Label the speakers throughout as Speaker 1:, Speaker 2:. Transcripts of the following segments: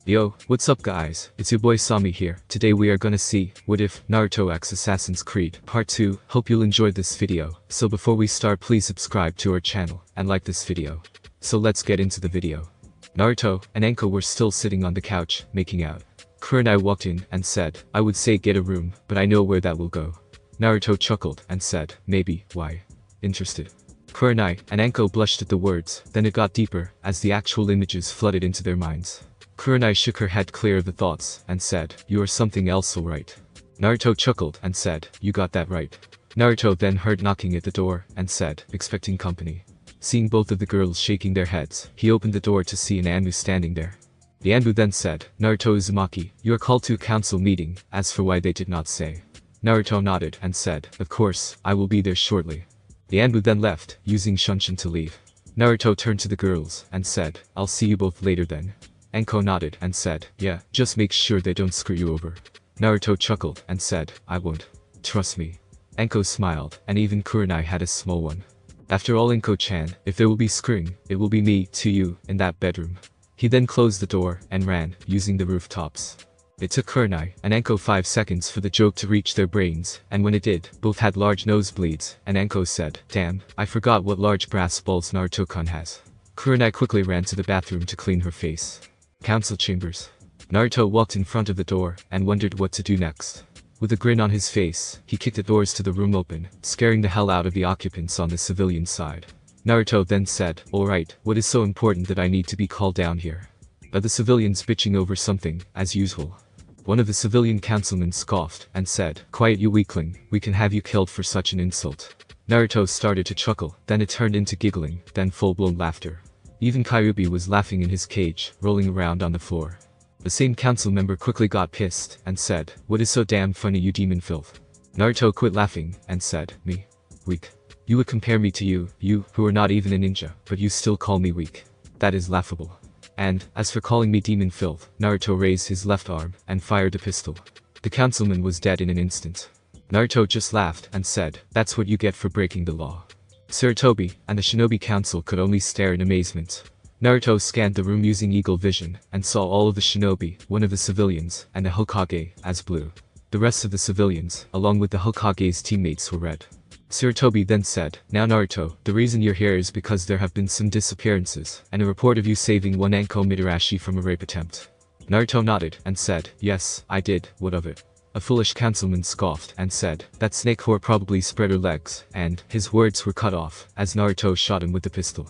Speaker 1: Yo, what's up guys, it's your boy Sami here. Today we are gonna see, what if Naruto x Assassin's Creed Part 2. Hope you'll enjoy this video. So before we start, please subscribe to our channel and like this video. So let's get into the video. Naruto and Anko were still sitting on the couch, making out. Kurenai walked in and said, I would say get a room, but I know where that will go. Naruto chuckled and said, maybe, why? Interested. Kurenai and Anko blushed at the words, then it got deeper, as the actual images flooded into their minds. Kurenai shook her head clear of the thoughts, and said, you are something else alright. Naruto chuckled and said, you got that right. Naruto then heard knocking at the door, and said, expecting company. Seeing both of the girls shaking their heads, he opened the door to see an Anu standing there. The Anu then said, Naruto Uzumaki, you are called to a council meeting, as for why they did not say. Naruto nodded and said, of course, I will be there shortly. The Anu then left, using Shunshin to leave. Naruto turned to the girls, and said, I'll see you both later then. Anko nodded and said, yeah, just make sure they don't screw you over. Naruto chuckled and said, I won't. Trust me. Anko smiled, and even Kurenai had a small one. After all, Anko-chan, if there will be screwing, it will be me to you in that bedroom. He then closed the door and ran, using the rooftops. It took Kurenai and Anko 5 seconds for the joke to reach their brains, and when it did, both had large nosebleeds, and Anko said, damn, I forgot what large brass balls Naruto-kun has. Kurenai quickly ran to the bathroom to clean her face. Council chambers. Naruto walked in front of the door and wondered what to do next. With a grin on his face, he kicked the doors to the room open, scaring the hell out of the occupants on the civilian side. Naruto then said, alright, what is so important that I need to be called down here? Are the civilians bitching over something, as usual? One of the civilian councilmen scoffed and said, quiet you weakling, we can have you killed for such an insult. Naruto started to chuckle, then it turned into giggling, then full-blown laughter. Even Kyuubi was laughing in his cage, rolling around on the floor. The same council member quickly got pissed, and said, what is so damn funny you demon filth? Naruto quit laughing, and said, me? Weak. You would compare me to you who are not even a ninja, but you still call me weak. That is laughable. And, as for calling me demon filth, Naruto raised his left arm, and fired a pistol. The councilman was dead in an instant. Naruto just laughed, and said, that's what you get for breaking the law. Sarutobi and the Shinobi Council could only stare in amazement. Naruto scanned the room using eagle vision, and saw all of the shinobi, one of the civilians, and the Hokage, as blue. The rest of the civilians, along with the Hokage's teammates, were red. Sarutobi then said, now Naruto, the reason you're here is because there have been some disappearances, and a report of you saving one Anko Midarashi from a rape attempt. Naruto nodded, and said, yes, I did, what of it? A foolish councilman scoffed and said, that snake whore probably spread her legs, and, his words were cut off, as Naruto shot him with the pistol.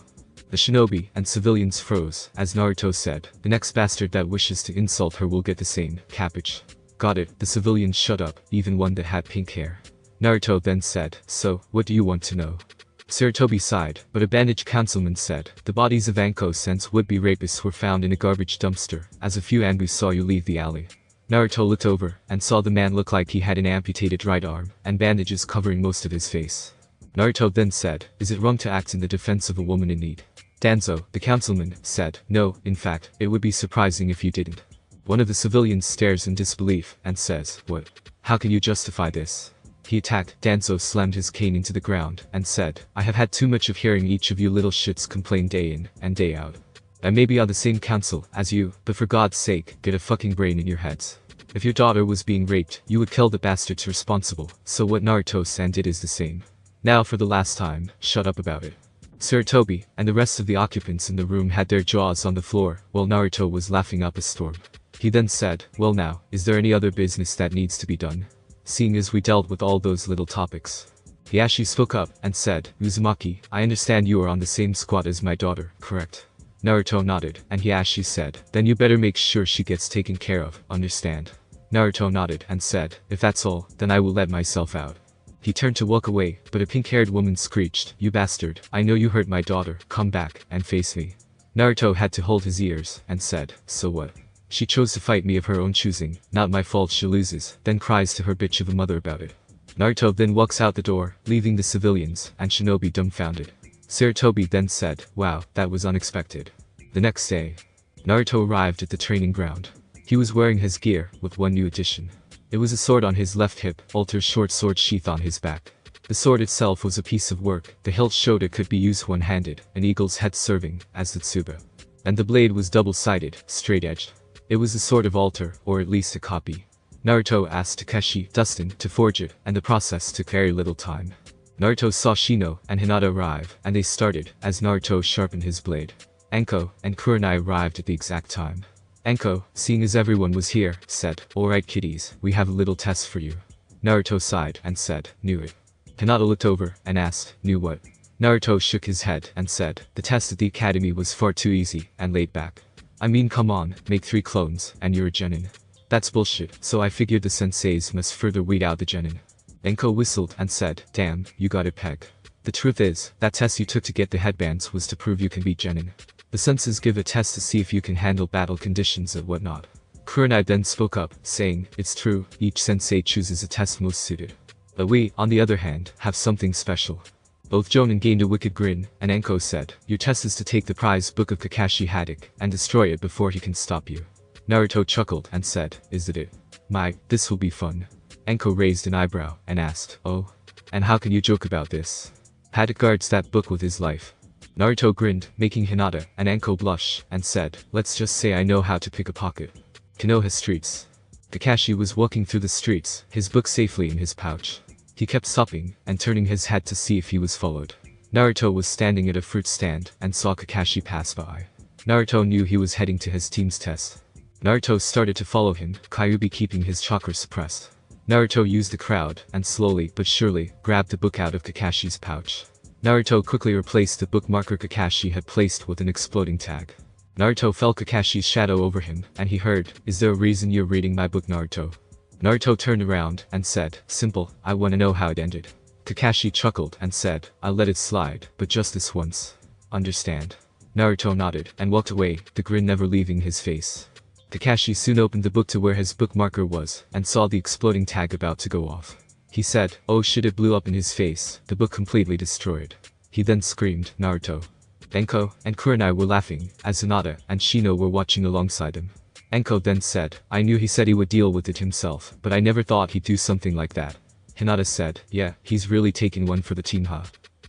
Speaker 1: The shinobi and civilians froze, as Naruto said, the next bastard that wishes to insult her will get the same, cabbage. Got it, the civilians shut up, even one that had pink hair. Naruto then said, so, what do you want to know? Sarutobi sighed, but a bandaged councilman said, the bodies of Anko-sen's would-be rapists were found in a garbage dumpster, as a few Anbu saw you leave the alley. Naruto looked over, and saw the man look like he had an amputated right arm, and bandages covering most of his face. Naruto then said, is it wrong to act in the defense of a woman in need? Danzo, the councilman, said, no, in fact, it would be surprising if you didn't. One of the civilians stares in disbelief, and says, what? How can you justify this? He attacked. Danzo slammed his cane into the ground, and said, I have had too much of hearing each of you little shits complain day in, and day out. I may be on the same council as you, but for God's sake, get a fucking brain in your heads. If your daughter was being raped, you would kill the bastards responsible, so what Naruto-san did is the same. Now for the last time, shut up about it. Sarutobi and the rest of the occupants in the room had their jaws on the floor, while Naruto was laughing up a storm. He then said, well now, is there any other business that needs to be done? Seeing as we dealt with all those little topics. Hiyashi spoke up and said, Uzumaki, I understand you are on the same squad as my daughter, correct? Naruto nodded, and Hiyashi said, then you better make sure she gets taken care of, understand? Naruto nodded and said, if that's all, then I will let myself out. He turned to walk away, but a pink-haired woman screeched, you bastard, I know you hurt my daughter, come back, and face me. Naruto had to hold his ears, and said, so what? She chose to fight me of her own choosing, not my fault she loses, then cries to her bitch of a mother about it. Naruto then walks out the door, leaving the civilians and shinobi dumbfounded. Sarutobi then said, wow, that was unexpected. The next day, Naruto arrived at the training ground. He was wearing his gear, with one new addition. It was a sword on his left hip, Alter's short sword sheath on his back. The sword itself was a piece of work, the hilt showed it could be used one-handed, an eagle's head serving as the tsuba. And the blade was double-sided, straight-edged. It was a sort of altar, or at least a copy. Naruto asked Takeshi, Dustin, to forge it, and the process took very little time. Naruto saw Shino and Hinata arrive, and they started, as Naruto sharpened his blade. Anko and Kurenai arrived at the exact time. Anko, seeing as everyone was here, said, "Alright kiddies, we have a little test for you." Naruto sighed and said, "Knew it." Hinata looked over and asked, "Knew what?" Naruto shook his head and said, "The test at the academy was far too easy and laid back. I mean, come on, make 3 clones, and you're a Genin. That's bullshit, so I figured the senseis must further weed out the Genin." Anko whistled and said, "Damn, you got it peg. The truth is, that test you took to get the headbands was to prove you can beat Genin. The senses give a test to see if you can handle battle conditions and whatnot." Kurenai then spoke up, saying, "It's true, each sensei chooses a test most suited. But we, on the other hand, have something special." Both Jonin gained a wicked grin, and Anko said, "Your test is to take the prize book of Kakashi Haddock and destroy it before he can stop you." Naruto chuckled and said, "Is it? My, this will be fun." Anko raised an eyebrow and asked, "Oh? And how can you joke about this? Haddock guards that book with his life." Naruto grinned, making Hinata and Anko blush, and said, "Let's just say I know how to pick a pocket." Konoha streets. Kakashi was walking through the streets, his book safely in his pouch. He kept stopping and turning his head to see if he was followed. Naruto was standing at a fruit stand and saw Kakashi pass by. Naruto knew he was heading to his team's test. Naruto started to follow him, Kyuubi keeping his chakra suppressed. Naruto used the crowd and slowly but surely grabbed the book out of Kakashi's pouch. Naruto quickly replaced the bookmarker Kakashi had placed with an exploding tag. Naruto felt Kakashi's shadow over him, and he heard, "Is there a reason you're reading my book, Naruto?" Naruto turned around and said, "Simple, I want to know how it ended." Kakashi chuckled and said, "I'll let it slide, but just this once. Understand?" Naruto nodded and walked away, the grin never leaving his face. Kakashi soon opened the book to where his bookmarker was, and saw the exploding tag about to go off. He said, "Oh shit," it blew up in his face, the book completely destroyed. He then screamed, "Naruto." Anko and Kurenai were laughing, as Hinata and Shino were watching alongside them. Anko then said, "I knew he said he would deal with it himself, but I never thought he'd do something like that." Hinata said, "Yeah, he's really taking one for the team, huh?"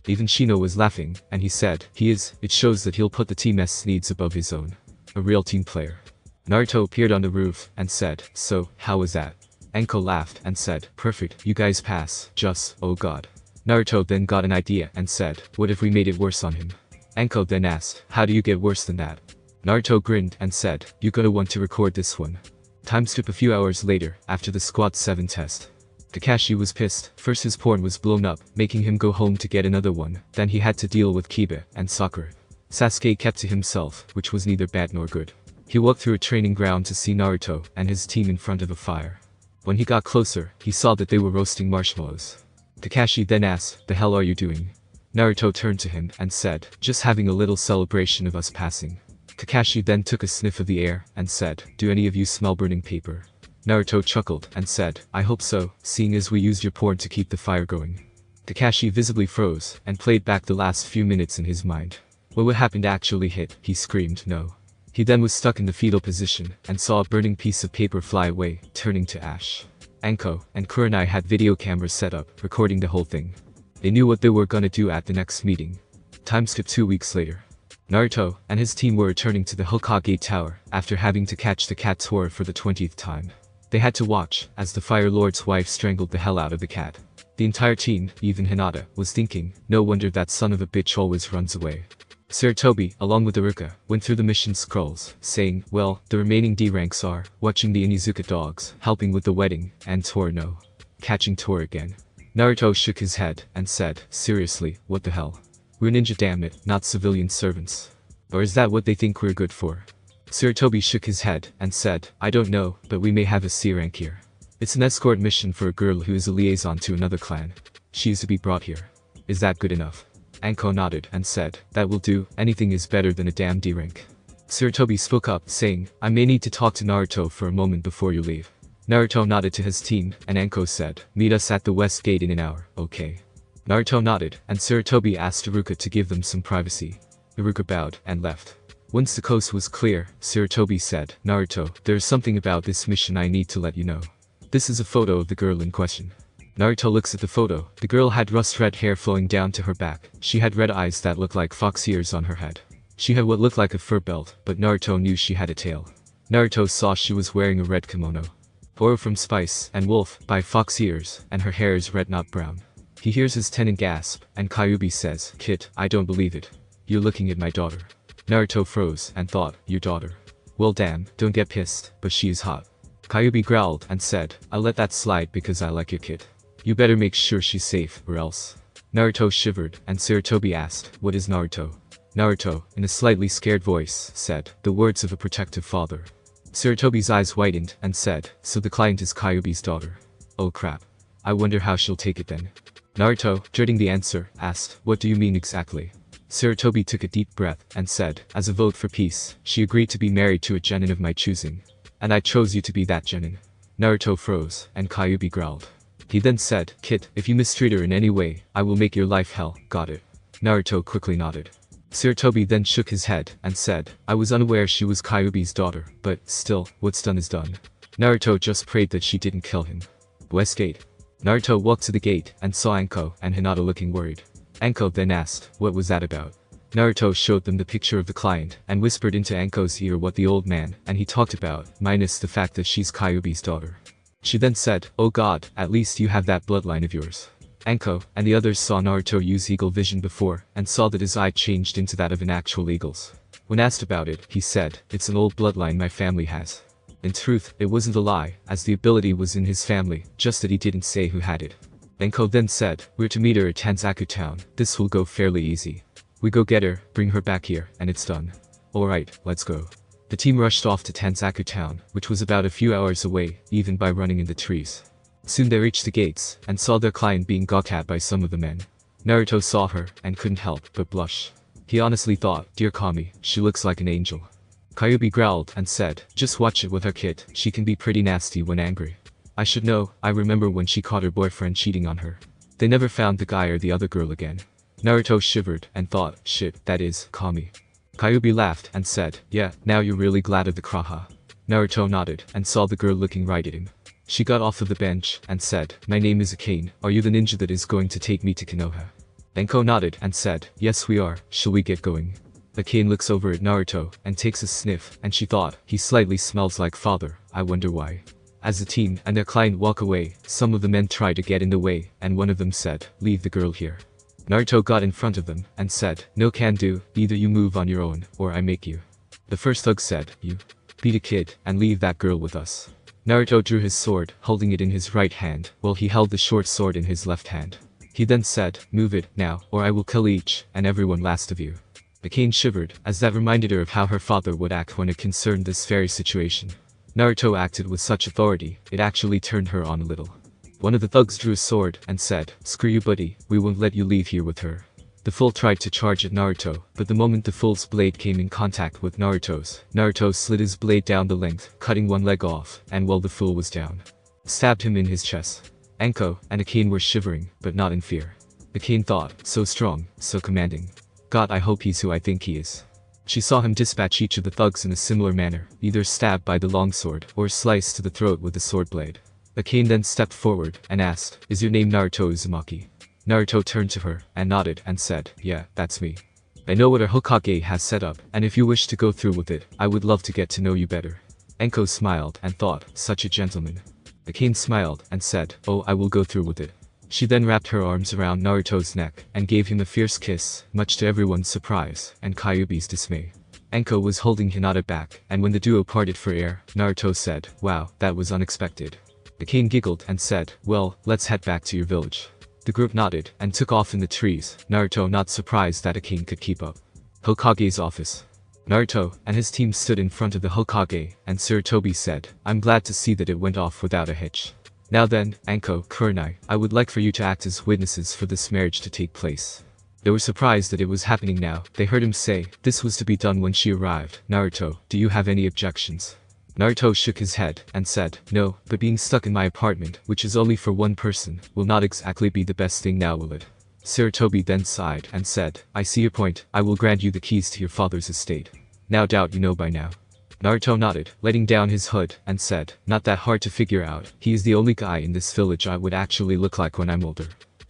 Speaker 1: Even Shino was laughing, and he said, "He is, it shows that he'll put the team's needs above his own. A real team player." Naruto appeared on the roof and said, "So, how was that?" Anko laughed and said, "Perfect, you guys pass, just, oh god." Naruto then got an idea and said, "What if we made it worse on him?" Anko then asked, "How do you get worse than that?" Naruto grinned and said, "You gotta want to record this one." Time skip a few hours later, after the Squad 7 test. Kakashi was pissed, first his porn was blown up, making him go home to get another one, then he had to deal with Kiba and Sakura. Sasuke kept to himself, which was neither bad nor good. He walked through a training ground to see Naruto and his team in front of a fire. When he got closer, he saw that they were roasting marshmallows. Kakashi then asked, "The hell are you doing?" Naruto turned to him and said, "Just having a little celebration of us passing." Kakashi then took a sniff of the air and said, "Do any of you smell burning paper?" Naruto chuckled and said, "I hope so, seeing as we used your porn to keep the fire going." Kakashi visibly froze and played back the last few minutes in his mind. When what happened actually hit, he screamed, "No." He then was stuck in the fetal position and saw a burning piece of paper fly away, turning to ash. Anko and Kurenai had video cameras set up, recording the whole thing. They knew what they were gonna do at the next meeting. Time skip 2 weeks later. Naruto and his team were returning to the Hokage Tower after having to catch the cat tour for the 20th time. They had to watch as the Fire Lord's wife strangled the hell out of the cat. The entire team, even Hinata, was thinking, no wonder that son of a bitch always runs away. Sarutobi, along with Iruka, went through the mission scrolls, saying, well, the remaining D ranks are, watching the Inizuka dogs, helping with the wedding, and Tor no. Catching Tor again. Naruto shook his head and said, seriously, what the hell? We're ninja, damn it, not civilian servants. Or is that what they think we're good for? Sarutobi shook his head and said, I don't know, but we may have a C rank here. It's an escort mission for a girl who is a liaison to another clan. She is to be brought here. Is that good enough? Anko nodded and said, that will do, anything is better than a damn D rank. Sarutobi spoke up, saying, I may need to talk to Naruto for a moment before you leave. Naruto nodded to his team, and Anko said, meet us at the West Gate in an hour, okay? Naruto nodded, and Sarutobi asked Iruka to give them some privacy. Iruka bowed and left. Once the coast was clear, Sarutobi said, Naruto, there is something about this mission I need to let you know. This is a photo of the girl in question. Naruto looks at the photo. The girl had rust-red hair flowing down to her back. She had red eyes that looked like fox ears on her head. She had what looked like a fur belt, but Naruto knew she had a tail. Naruto saw she was wearing a red kimono. Oro from Spice and Wolf by Fox Ears, and her hair is red not brown. He hears his tenant gasp, and Kyuubi says, "Kid, I don't believe it. You're looking at my daughter." Naruto froze and thought, "Your daughter? Well damn, don't get pissed, but she is hot." Kyuubi growled and said, "I'll let that slide because I like your kid. You better make sure she's safe, or else." Naruto shivered, and Sarutobi asked, "What is Naruto?" Naruto, in a slightly scared voice, said, "The words of a protective father." Sarutobi's eyes widened and said, "So the client is Kyuubi's daughter. Oh crap. I wonder how she'll take it then." Naruto, dreading the answer, asked, "What do you mean exactly?" Sarutobi took a deep breath and said, "As a vote for peace, she agreed to be married to a genin of my choosing. And I chose you to be that genin." Naruto froze, and Kyuubi growled. He then said, "Kid, if you mistreat her in any way, I will make your life hell, got it?" Naruto quickly nodded. Sarutobi then shook his head and said, "I was unaware she was Kyuubi's daughter, but still, what's done is done." Naruto just prayed that she didn't kill him. West Gate. Naruto walked to the gate and saw Anko and Hinata looking worried. Anko then asked, "What was that about?" Naruto showed them the picture of the client and whispered into Anko's ear what the old man and he talked about, minus the fact that she's Kyuubi's daughter. She then said, "Oh god, at least you have that bloodline of yours." Anko and the others saw Naruto use eagle vision before and saw that his eye changed into that of an actual eagle's. When asked about it, he said, "It's an old bloodline my family has." In truth, it wasn't a lie, as the ability was in his family, just that he didn't say who had it. Anko then said, "We're to meet her at Tanzaku town, this will go fairly easy. We go get her, bring her back here, and it's done." "Alright, let's go." The team rushed off to Tanzaku town, which was about a few hours away, even by running in the trees. Soon they reached the gates, and saw their client being gawked at by some of the men. Naruto saw her, and couldn't help but blush. He honestly thought, "Dear Kami, she looks like an angel." Kyuubi growled and said, "Just watch it with her kid, she can be pretty nasty when angry." "I should know, I remember when she caught her boyfriend cheating on her. They never found the guy or the other girl again." Naruto shivered and thought, "Shit, that is, Kami." Kyuubi laughed and said, "Yeah, now you're really glad of the kraha." Naruto nodded and saw the girl looking right at him. She got off of the bench and said, "My name is Akane, are you the ninja that is going to take me to Konoha?" Anko nodded and said, "Yes we are, shall we get going?" Akane looks over at Naruto and takes a sniff and she thought, "He slightly smells like father, I wonder why." As the team and their client walk away, some of the men try to get in the way and one of them said, "Leave the girl here." Naruto got in front of them and said, "No can do, either you move on your own, or I make you." The first thug said, "You beat a kid and leave that girl with us." Naruto drew his sword, holding it in his right hand, while he held the short sword in his left hand. He then said, "Move it, now, or I will kill each and everyone last of you." Akane shivered, as that reminded her of how her father would act when it concerned this very situation. Naruto acted with such authority, it actually turned her on a little. One of the thugs drew a sword and said, "Screw you buddy, we won't let you leave here with her." The fool tried to charge at Naruto, but the moment the fool's blade came in contact with Naruto's, Naruto slid his blade down the length, cutting one leg off, and while the fool was down, stabbed him in his chest. Anko and Akane were shivering, but not in fear. Akane thought, "So strong, so commanding. God, I hope he's who I think he is." She saw him dispatch each of the thugs in a similar manner, either stabbed by the longsword, or sliced to the throat with the sword blade. Akane then stepped forward and asked, "Is your name Naruto Uzumaki?" Naruto turned to her and nodded and said, "Yeah, that's me. I know what our Hokage has set up, and if you wish to go through with it, I would love to get to know you better." Anko smiled and thought, "Such a gentleman." Akane smiled and said, "Oh, I will go through with it." She then wrapped her arms around Naruto's neck and gave him a fierce kiss, much to everyone's surprise and Kyuubi's dismay. Anko was holding Hinata back, and when the duo parted for air, Naruto said, "Wow, that was unexpected." Akane giggled and said, "Well, let's head back to your village." The group nodded and took off in the trees, Naruto not surprised that Akane could keep up. Hokage's office. Naruto and his team stood in front of the Hokage, and Sarutobi said, "I'm glad to see that it went off without a hitch. Now then, Anko, Kurenai, I would like for you to act as witnesses for this marriage to take place." They were surprised that it was happening now. They heard him say, "This was to be done when she arrived. Naruto, do you have any objections?" Naruto shook his head and said, "No, but being stuck in my apartment, which is only for one person, will not exactly be the best thing now, will it?" Sarutobi then sighed and said, "I see your point, I will grant you the keys to your father's estate. No doubt you know by now." Naruto nodded, letting down his hood, and said, "Not that hard to figure out, he is the only guy in this village I would actually look like when I'm older."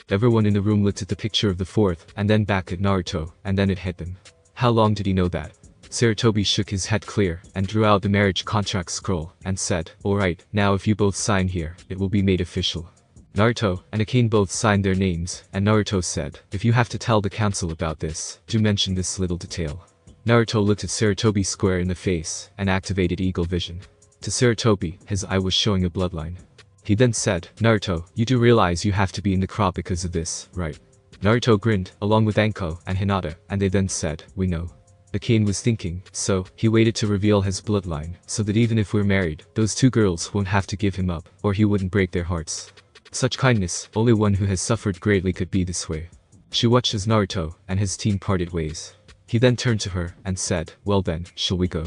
Speaker 1: Everyone in the room looked at the picture of the fourth, and then back at Naruto, and then it hit them. How long did he know that? Sarutobi shook his head clear and drew out the marriage contract scroll and said, "Alright, now if you both sign here, it will be made official." Naruto and Akane both signed their names, and Naruto said, "If you have to tell the council about this, do mention this little detail." Naruto looked at Sarutobi square in the face and activated Eagle Vision. To Sarutobi, his eye was showing a bloodline. He then said, "Naruto, you do realize you have to be in the crop because of this, right?" Naruto grinned, along with Anko and Hinata, and they then said, "We know." Akane was thinking, so he waited to reveal his bloodline, so that even if we're married, those two girls won't have to give him up, or he wouldn't break their hearts. Such kindness, only one who has suffered greatly could be this way. She watched as Naruto and his team parted ways. He then turned to her and said, "Well then, shall we go?"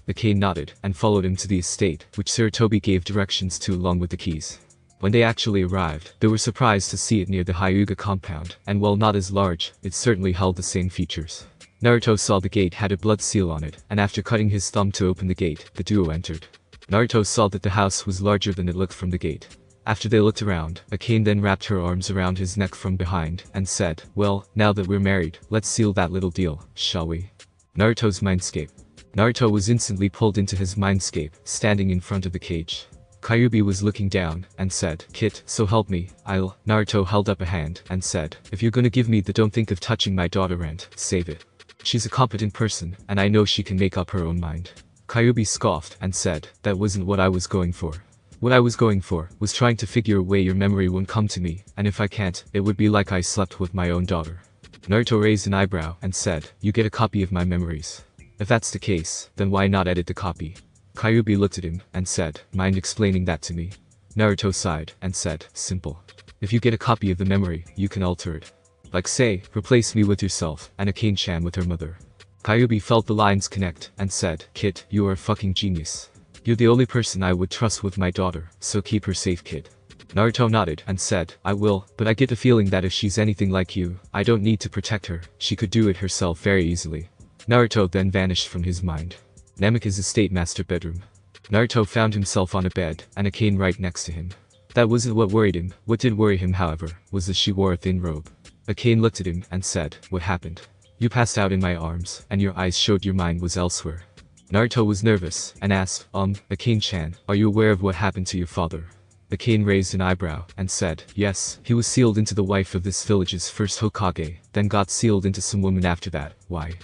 Speaker 1: Akane nodded and followed him to the estate, which Sarutobi gave directions to along with the keys. When they actually arrived, they were surprised to see it near the Hyuga compound, and while not as large, it certainly held the same features. Naruto saw the gate had a blood seal on it, and after cutting his thumb to open the gate, the duo entered. Naruto saw that the house was larger than it looked from the gate. After they looked around, Akane then wrapped her arms around his neck from behind, and said, "Well, now that we're married, let's seal that little deal, shall we?" Naruto's Mindscape. Naruto was instantly pulled into his Mindscape, standing in front of the cage. Kyuubi was looking down, and said, "Kit, so help me, I'll..." Naruto held up a hand, and said, "If you're gonna give me the don't think of touching my daughter and save it. She's a competent person, and I know she can make up her own mind." Kyuubi scoffed, and said, "That wasn't what I was going for. What I was going for was trying to figure a way your memory won't come to me, and if I can't, it would be like I slept with my own daughter." Naruto raised an eyebrow, and said, "You get a copy of my memories. If that's the case, then why not edit the copy?" Kyuubi looked at him, and said, "Mind explaining that to me?" Naruto sighed, and said, "Simple. If you get a copy of the memory, you can alter it. Like say, replace me with yourself, and Akane-chan with her mother." Kyuubi felt the lines connect, and said, "Kid, you are a fucking genius. You're the only person I would trust with my daughter, so keep her safe, kid." Naruto nodded, and said, "I will, but I get the feeling that if she's anything like you, I don't need to protect her, she could do it herself very easily." Naruto then vanished from his mind. Namika's estate master bedroom. Naruto found himself on a bed, and Akane right next to him. That wasn't what worried him. What did worry him, however, was that she wore a thin robe. Akane looked at him and said, "What happened? You passed out in my arms, and your eyes showed your mind was elsewhere." Naruto was nervous, and asked, Akane-chan, are you aware of what happened to your father?" Akane raised an eyebrow, and said, "Yes, he was sealed into the wife of this village's first Hokage, then got sealed into some woman after that. Why?"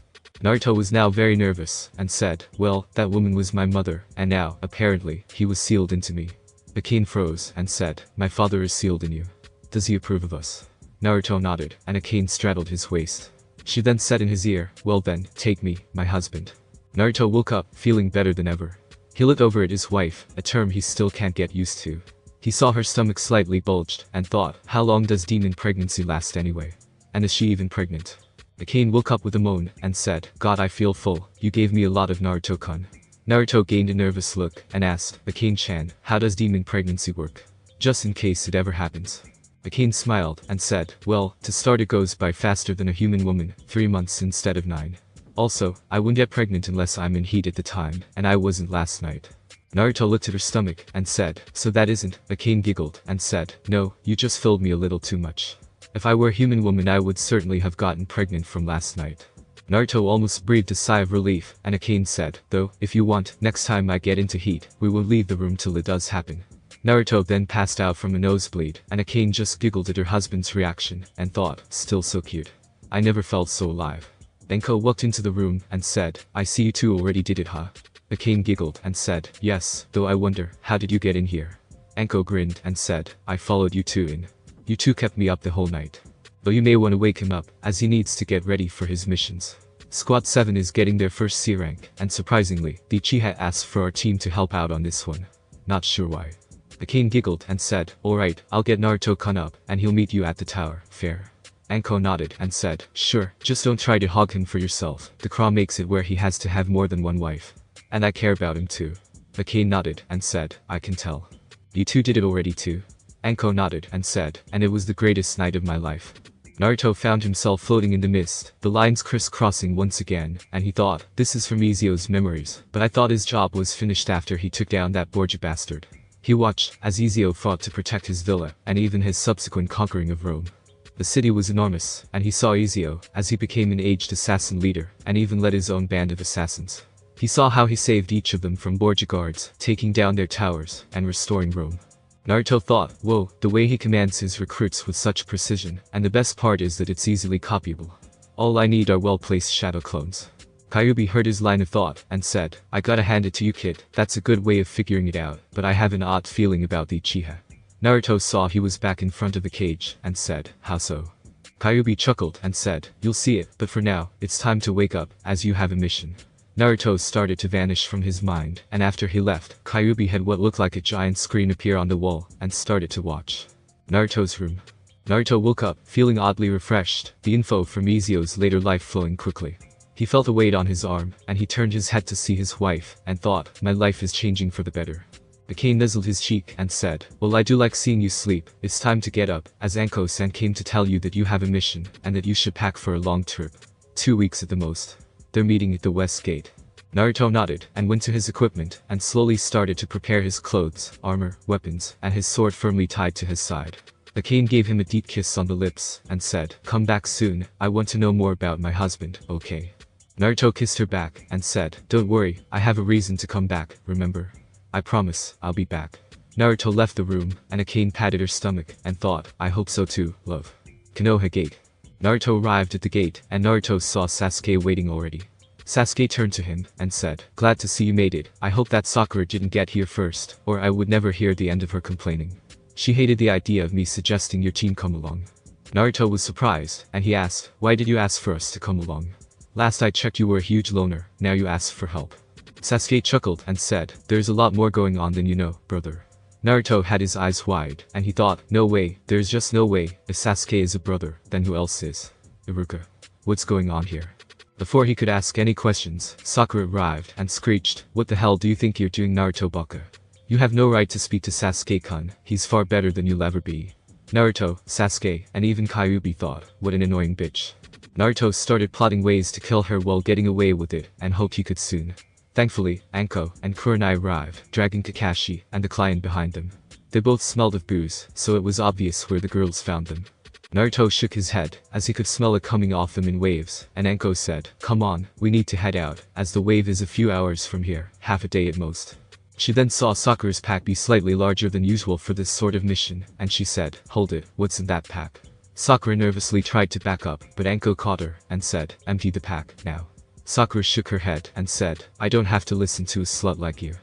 Speaker 1: Naruto was now very nervous, and said, "Well, that woman was my mother, and now, apparently, he was sealed into me." Akane froze, and said, "My father is sealed in you. Does he approve of us?" Naruto nodded, and Akane straddled his waist. She then said in his ear, "Well then, take me, my husband." Naruto woke up, feeling better than ever. He looked over at his wife, a term he still can't get used to. He saw her stomach slightly bulged, and thought, how long does demon pregnancy last anyway? And is she even pregnant? Akane woke up with a moan, and said, "God, I feel full, you gave me a lot of Naruto-kun." Naruto gained a nervous look, and asked, "Akane-chan, how does demon pregnancy work? Just in case it ever happens." Akane smiled, and said, "Well, to start it goes by faster than a human woman, 3 months instead of 9. Also, I wouldn't get pregnant unless I'm in heat at the time, and I wasn't last night." Naruto looked at her stomach, and said, "So that isn't." Akane giggled, and said, "No, you just filled me a little too much. If I were a human woman I would certainly have gotten pregnant from last night." Naruto almost breathed a sigh of relief, and Akane said, "Though, if you want, next time I get into heat, we will leave the room till it does happen." Naruto then passed out from a nosebleed, and Akane just giggled at her husband's reaction, and thought, still so cute. I never felt so alive. Enko walked into the room, and said, "I see you two already did it, huh?" Akane giggled, and said, "Yes, though I wonder, how did you get in here?" Enko grinned, and said, "I followed you two in. You two kept me up the whole night. Though you may want to wake him up, as he needs to get ready for his missions. Squad 7 is getting their first C rank, and surprisingly, the Uchiha asked for our team to help out on this one. Not sure why." Akane giggled, and said, "Alright, I'll get Naruto-kun up, and he'll meet you at the tower, fair?" Anko nodded, and said, "Sure, just don't try to hog him for yourself. The Kra makes it where he has to have more than one wife. And I care about him too." Akane nodded, and said, "I can tell. You two did it already too?" Anko nodded, and said, "And it was the greatest night of my life." Naruto found himself floating in the mist, the lines crisscrossing once again, and he thought, this is from Ezio's memories, but I thought his job was finished after he took down that Borgia bastard. He watched, as Ezio fought to protect his villa, and even his subsequent conquering of Rome. The city was enormous, and he saw Ezio as he became an aged assassin leader, and even led his own band of assassins. He saw how he saved each of them from Borgia guards, taking down their towers, and restoring Rome. Naruto thought, whoa, the way he commands his recruits with such precision, and the best part is that it's easily copyable. All I need are well-placed shadow clones. Kyuubi heard his line of thought, and said, I gotta hand it to you kid, that's a good way of figuring it out, but I have an odd feeling about the Uchiha. Naruto saw he was back in front of the cage, and said, how so? Kyuubi chuckled and said, you'll see it, but for now, it's time to wake up, as you have a mission. Naruto started to vanish from his mind, and after he left, Kyuubi had what looked like a giant screen appear on the wall, and started to watch. Naruto's room. Naruto woke up, feeling oddly refreshed, the info from Ezio's later life flowing quickly. He felt a weight on his arm, and he turned his head to see his wife, and thought, my life is changing for the better. The cane nuzzled his cheek, and said, well, I do like seeing you sleep, it's time to get up, as Anko-san came to tell you that you have a mission, and that you should pack for a long trip. 2 weeks at the most. They're meeting at the west gate. Naruto nodded, and went to his equipment, and slowly started to prepare his clothes, armor, weapons, and his sword firmly tied to his side. The cane gave him a deep kiss on the lips, and said, come back soon, I want to know more about my husband, okay? Naruto kissed her back, and said, don't worry, I have a reason to come back, remember? I promise, I'll be back. Naruto left the room, and a cane patted her stomach, and thought, I hope so too, love. Konoha Gate. Naruto arrived at the gate, and Naruto saw Sasuke waiting already. Sasuke turned to him, and said, glad to see you made it, I hope that Sakura didn't get here first, or I would never hear the end of her complaining. She hated the idea of me suggesting your team come along. Naruto was surprised, and he asked, why did you ask for us to come along? Last I checked you were a huge loner, now you ask for help. Sasuke chuckled and said, there's a lot more going on than you know, brother. Naruto had his eyes wide, and he thought, no way, there's just no way, if Sasuke is a brother, then who else is? Iruka. What's going on here? Before he could ask any questions, Sakura arrived and screeched, what the hell do you think you're doing, Naruto baka? You have no right to speak to Sasuke-kun, he's far better than you'll ever be. Naruto, Sasuke, and even Kyuubi thought, what an annoying bitch. Naruto started plotting ways to kill her while getting away with it, and hoped he could soon. Thankfully, Anko and Kurenai arrived, dragging Kakashi and the client behind them. They both smelled of booze, so it was obvious where the girls found them. Naruto shook his head, as he could smell it coming off them in waves, and Anko said, come on, we need to head out, as the wave is a few hours from here, half a day at most. She then saw Sakura's pack be slightly larger than usual for this sort of mission, and she said, hold it, what's in that pack? Sakura nervously tried to back up, but Anko caught her, and said, empty the pack, now. Sakura shook her head, and said, I don't have to listen to a slut like you.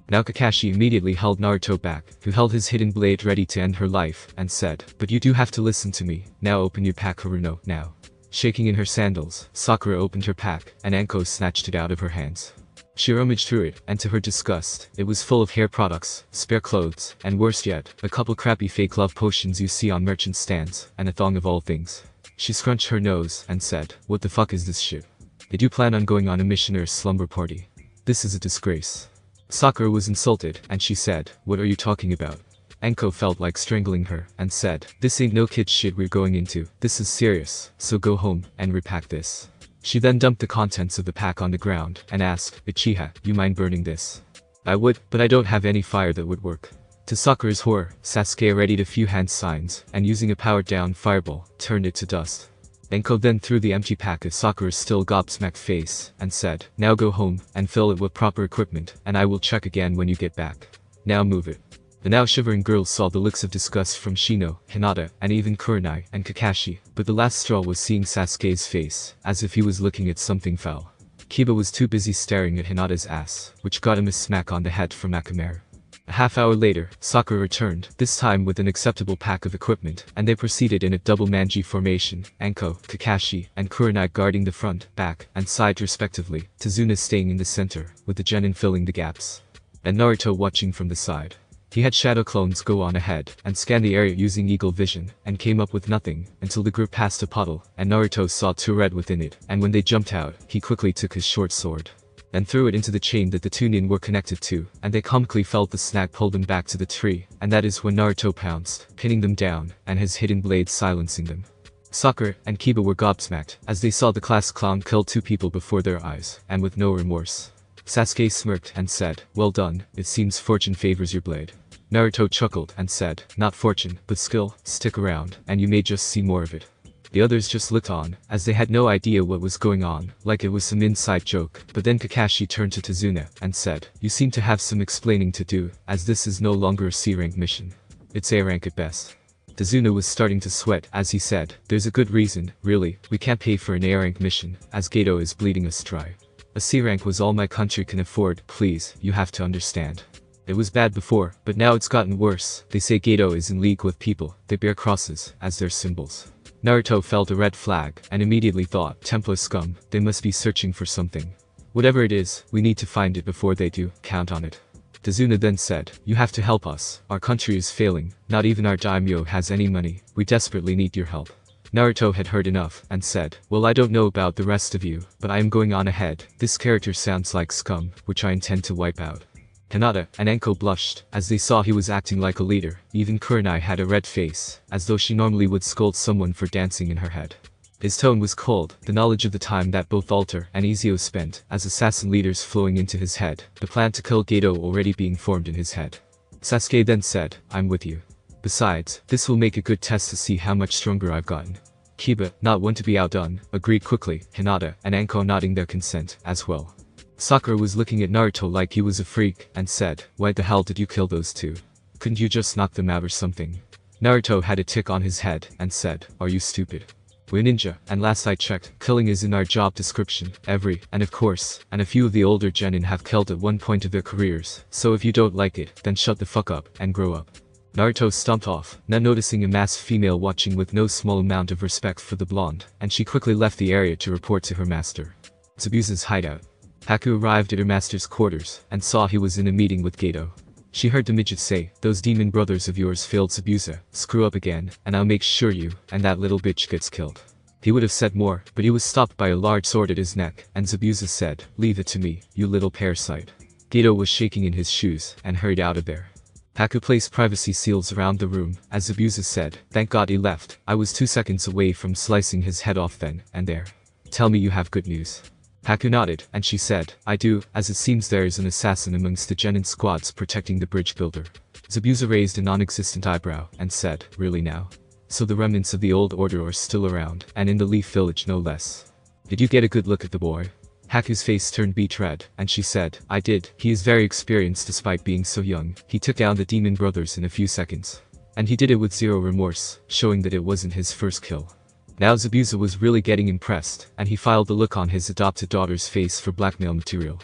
Speaker 1: Now Kakashi immediately held Naruto back, who held his hidden blade ready to end her life, and said, but you do have to listen to me, now open your pack Haruno, now. Shaking in her sandals, Sakura opened her pack, and Anko snatched it out of her hands. She rummaged through it, and to her disgust, it was full of hair products, spare clothes, and worse yet, a couple crappy fake love potions you see on merchant stands, and a thong of all things. She scrunched her nose, and said, what the fuck is this shit? Did you plan on going on a mission or a slumber party? This is a disgrace. Sakura was insulted, and she said, what are you talking about? Anko felt like strangling her, and said, this ain't no kid shit we're going into, this is serious, so go home, and repack this. She then dumped the contents of the pack on the ground, and asked, Uchiha, you mind burning this? I would, but I don't have any fire that would work. To Sakura's horror, Sasuke readied a few hand signs, and using a powered-down fireball, turned it to dust. Anko then threw the empty pack at Sakura's still gobsmacked face, and said, now go home, and fill it with proper equipment, and I will check again when you get back. Now move it. The now shivering girls saw the looks of disgust from Shino, Hinata, and even Kurenai and Kakashi, but the last straw was seeing Sasuke's face, as if he was looking at something foul. Kiba was too busy staring at Hinata's ass, which got him a smack on the head from Akamaru. A half hour later, Sakura returned, this time with an acceptable pack of equipment, and they proceeded in a double manji formation, Anko, Kakashi, and Kurenai guarding the front, back, and side respectively, Tazuna staying in the center, with the Genin filling the gaps. And Naruto watching from the side. He had shadow clones go on ahead, and scan the area using eagle vision, and came up with nothing, until the group passed a puddle, and Naruto saw two red within it, and when they jumped out, he quickly took his short sword and threw it into the chain that the two nin were connected to, and they comically felt the snag pull them back to the tree, and that is when Naruto pounced, pinning them down, and his hidden blade silencing them. Sakura and Kiba were gobsmacked, as they saw the class clown kill two people before their eyes, and with no remorse. Sasuke smirked and said, well done, it seems fortune favors your blade. Naruto chuckled and said, not fortune, but skill, stick around, and you may just see more of it. The others just looked on, as they had no idea what was going on, like it was some inside joke, but then Kakashi turned to Tazuna, and said, you seem to have some explaining to do, as this is no longer a C-rank mission. It's A-rank at best. Tazuna was starting to sweat as he said, there's a good reason, really, we can't pay for an A-rank mission, as Gato is bleeding us dry. A C-rank was all my country can afford, please, you have to understand. It was bad before, but now it's gotten worse. They say Gato is in league with people, they bear crosses, as their symbols. Naruto felt a red flag, and immediately thought, Templar scum, they must be searching for something. Whatever it is, we need to find it before they do, count on it. Tazuna then said, you have to help us, our country is failing, not even our daimyo has any money, we desperately need your help. Naruto had heard enough, and said, well I don't know about the rest of you, but I am going on ahead, this character sounds like scum, which I intend to wipe out. Hinata and Enko blushed, as they saw he was acting like a leader, even Kurenai had a red face, as though she normally would scold someone for dancing in her head. His tone was cold, the knowledge of the time that both Alter and Ezio spent as assassin leaders flowing into his head, the plan to kill Gato already being formed in his head. Sasuke then said, I'm with you. Besides, this will make a good test to see how much stronger I've gotten. Kiba, not one to be outdone, agreed quickly, Hinata and Enko nodding their consent, as well. Sakura was looking at Naruto like he was a freak, and said, why the hell did you kill those two? Couldn't you just knock them out or something? Naruto had a tick on his head, and said, are you stupid? We're ninja, and last I checked, killing is in our job description, and of course, and a few of the older genin have killed at one point of their careers, so if you don't like it, then shut the fuck up, and grow up. Naruto stomped off, not noticing a masked female watching with no small amount of respect for the blonde, and she quickly left the area to report to her master. Zabuza's hideout. Haku arrived at her master's quarters, and saw he was in a meeting with Gato. She heard the midget say, those demon brothers of yours failed Zabuza, screw up again, and I'll make sure you, and that little bitch gets killed. He would have said more, but he was stopped by a large sword at his neck, and Zabuza said, leave it to me, you little parasite. Gato was shaking in his shoes, and hurried out of there. Haku placed privacy seals around the room, as Zabuza said, thank God he left, I was 2 seconds away from slicing his head off then, and there. Tell me you have good news. Haku nodded, and she said, I do, as it seems there is an assassin amongst the genin squads protecting the bridge builder. Zabuza raised a non-existent eyebrow, and said, really now? So the remnants of the old order are still around, and in the Leaf Village no less. Did you get a good look at the boy? Haku's face turned beet red, and she said, I did, he is very experienced despite being so young, he took down the demon brothers in a few seconds. And he did it with zero remorse, showing that it wasn't his first kill. Now Zabuza was really getting impressed, and he filed the look on his adopted daughter's face for blackmail material.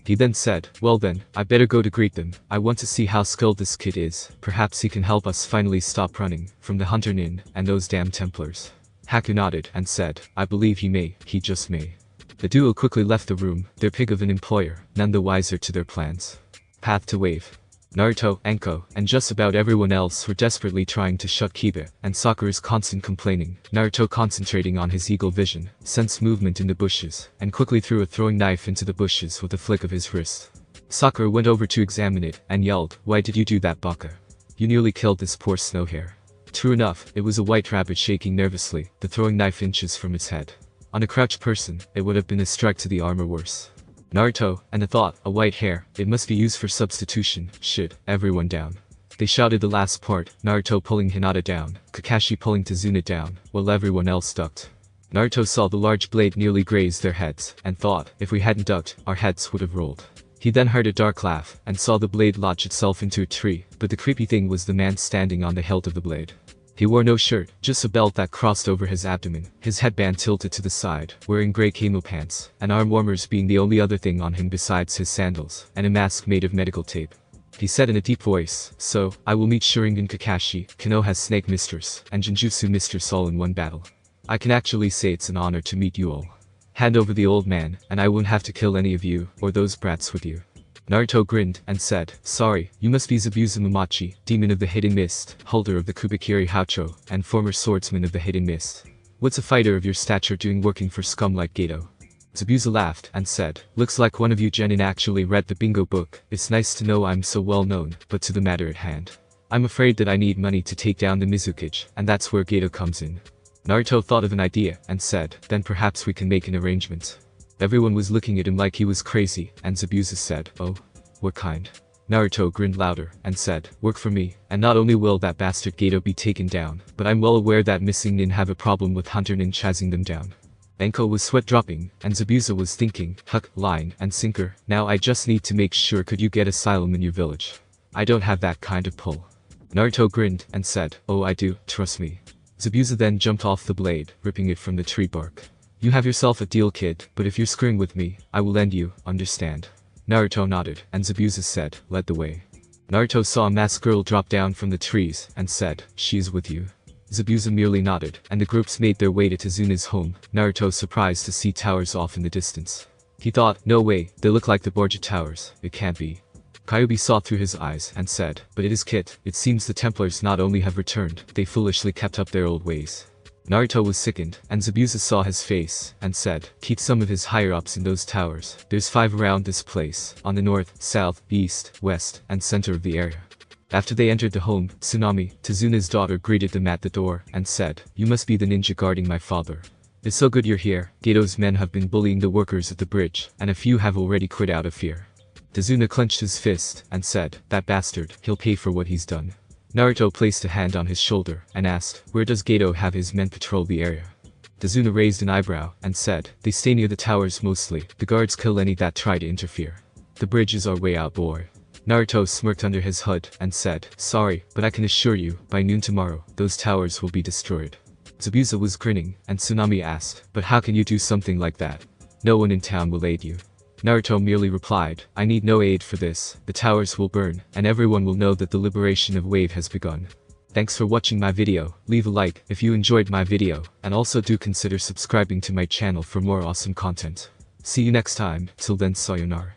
Speaker 1: He then said, well then, I better go to greet them, I want to see how skilled this kid is, perhaps he can help us finally stop running from the Hunter Nin and those damn Templars. Haku nodded, and said, I believe he may, he just may. The duo quickly left the room, their pig of an employer, none the wiser to their plans. Path to Wave. Naruto, Enko, and just about everyone else were desperately trying to shut Kiba, and Sakura's constant complaining. Naruto concentrating on his eagle vision, sensed movement in the bushes, and quickly threw a throwing knife into the bushes with a flick of his wrist. Sakura went over to examine it, and yelled, why did you do that, Baka? You nearly killed this poor snow hare. True enough, it was a white rabbit shaking nervously, the throwing knife inches from its head. On a crouched person, it would have been a strike to the arm or worse. Naruto, and a thought, a white hair, it must be used for substitution, shit, everyone down. They shouted the last part, Naruto pulling Hinata down, Kakashi pulling Tazuna down, while everyone else ducked. Naruto saw the large blade nearly graze their heads, and thought, if we hadn't ducked, our heads would have rolled. He then heard a dark laugh, and saw the blade lodge itself into a tree, but the creepy thing was the man standing on the hilt of the blade. He wore no shirt, just a belt that crossed over his abdomen, his headband tilted to the side, wearing grey camo pants, and arm warmers being the only other thing on him besides his sandals, and a mask made of medical tape. He said in a deep voice, so, I will meet Sharingan Kakashi, Konoha's Snake Mistress, and Genjutsu Mistress all in one battle. I can actually say it's an honor to meet you all. Hand over the old man, and I won't have to kill any of you, or those brats with you. Naruto grinned, and said, sorry, you must be Zabuza Mamachi, demon of the Hidden Mist, holder of the Kubikiri Haucho, and former swordsman of the Hidden Mist. What's a fighter of your stature doing working for scum like Gato? Zabuza laughed, and said, looks like one of you genin actually read the bingo book, it's nice to know I'm so well known, but to the matter at hand. I'm afraid that I need money to take down the Mizukage, and that's where Gato comes in. Naruto thought of an idea, and said, then perhaps we can make an arrangement. Everyone was looking at him like he was crazy, and Zabuza said, oh? What kind? Naruto grinned louder and said, "Work for me, and not only will that bastard Gato be taken down, but I'm well aware that missing nin have a problem with hunter nin chasing them down." Enko was sweat dropping, and Zabuza was thinking, "Huck, line and sinker, now I just need to make sure could you get asylum in your village? I don't have that kind of pull." Naruto grinned and said, "Oh I do, trust me." Zabuza then jumped off the blade, ripping it from the tree bark. "You have yourself a deal, kid, but if you're screwing with me, I will end you, understand?" Naruto nodded, and Zabuza said, "Led the way." Naruto saw a masked girl drop down from the trees, and said, "She is with you." Zabuza merely nodded, and the groups made their way to Tazuna's home. Naruto surprised to see towers off in the distance. He thought, "No way, they look like the Borgia towers, it can't be." Kyuubi saw through his eyes and said, "But it is Kit, it seems the Templars not only have returned, they foolishly kept up their old ways." Naruto was sickened, and Zabuza saw his face, and said, "Keep some of his higher-ups in those towers, there's 5 around this place, on the north, south, east, west, and center of the area." After they entered the home, Tsunami, Tazuna's daughter, greeted them at the door, and said, "You must be the ninja guarding my father. It's so good you're here. Gato's men have been bullying the workers at the bridge, and a few have already quit out of fear." Tazuna clenched his fist, and said, "That bastard, he'll pay for what he's done." Naruto placed a hand on his shoulder, and asked, "Where does Gato have his men patrol the area?" Tazuna raised an eyebrow, and said, "They stay near the towers mostly, the guards kill any that try to interfere. The bridge is our way out, boy." Naruto smirked under his hood, and said, "Sorry, but I can assure you, by noon tomorrow, those towers will be destroyed." Zabuza was grinning, and Tsunami asked, "But how can you do something like that? No one in town will aid you." Naruto merely replied, "I need no aid for this, the towers will burn, and everyone will know that the liberation of Wave has begun." Thanks for watching my video, leave a like if you enjoyed my video, and also do consider subscribing to my channel for more awesome content. See you next time, till then sayonara.